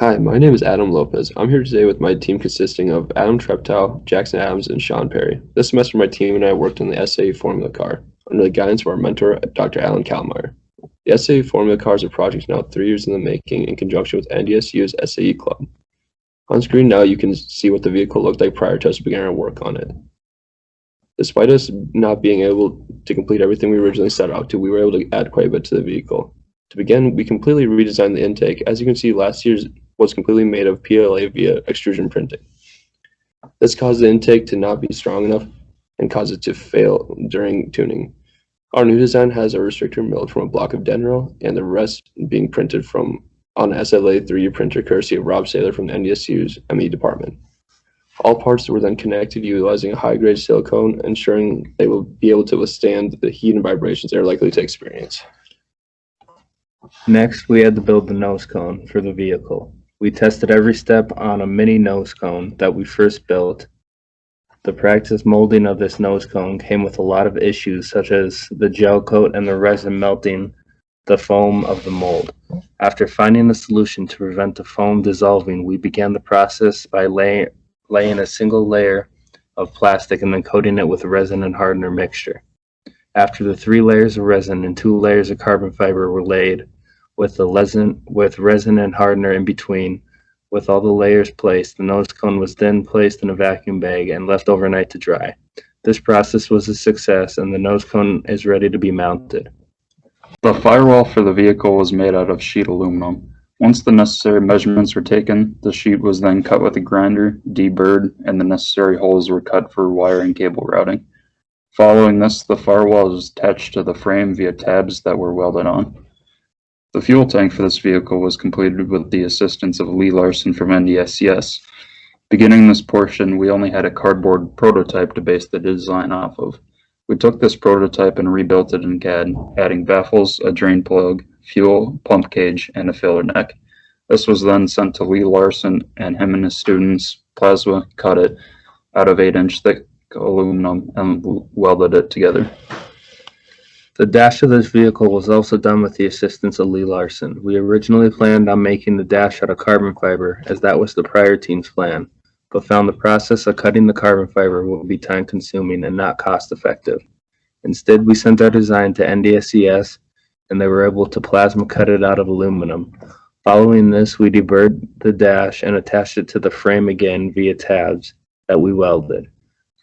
Hi, my name is Adam Lopez. I'm here today with my team consisting of Adam Treptau, Jackson Adams, and Sean Perry. This semester, my team and I worked on the SAE Formula Car under the guidance of our mentor, Dr. Alan Kallmeyer. The SAE Formula Car is a project now 3 years in the making in conjunction with NDSU's SAE Club. On screen now, you can see what the vehicle looked like prior to us beginning our work on it. Despite us not being able to complete everything we originally set out to, we were able to add quite a bit to the vehicle. To begin, we completely redesigned the intake. As you can see, last year's was completely made of PLA via extrusion printing. This caused the intake to not be strong enough and caused it to fail during tuning. Our new design has a restrictor milled from a block of dendrite and the rest being printed on SLA 3D printer courtesy of Rob Saylor from the NDSU's ME department. All parts were then connected utilizing a high-grade silicone, ensuring they will be able to withstand the heat and vibrations they are likely to experience. Next, we had to build the nose cone for the vehicle. We tested every step on a mini nose cone that we first built. The practice molding of this nose cone came with a lot of issues, such as the gel coat and the resin melting the foam of the mold. After finding a solution to prevent the foam dissolving, we began the process by laying a single layer of plastic and then coating it with a resin and hardener mixture. After the 3 layers of resin and 2 layers of carbon fiber were laid, with resin and hardener in between, with all the layers placed, the nose cone was then placed in a vacuum bag and left overnight to dry. This process was a success and the nose cone is ready to be mounted. The firewall for the vehicle was made out of sheet aluminum. Once the necessary measurements were taken, the sheet was then cut with a grinder, deburred, and the necessary holes were cut for wire and cable routing. Following this, the firewall was attached to the frame via tabs that were welded on. The fuel tank for this vehicle was completed with the assistance of Lee Larson from NDSCS. Beginning this portion, we only had a cardboard prototype to base the design off of. We took this prototype and rebuilt it in CAD, adding baffles, a drain plug, fuel, pump cage, and a filler neck. This was then sent to Lee Larson, and him and his students plasma cut it out of 8-inch thick aluminum and welded it together. The dash of this vehicle was also done with the assistance of Lee Larson. We originally planned on making the dash out of carbon fiber, as that was the prior team's plan, but found the process of cutting the carbon fiber would be time-consuming and not cost-effective. Instead, we sent our design to NDSCS, and they were able to plasma cut it out of aluminum. Following this, we deburred the dash and attached it to the frame again via tabs that we welded.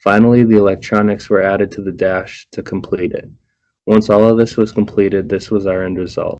Finally, the electronics were added to the dash to complete it. Once all of this was completed, this was our end result.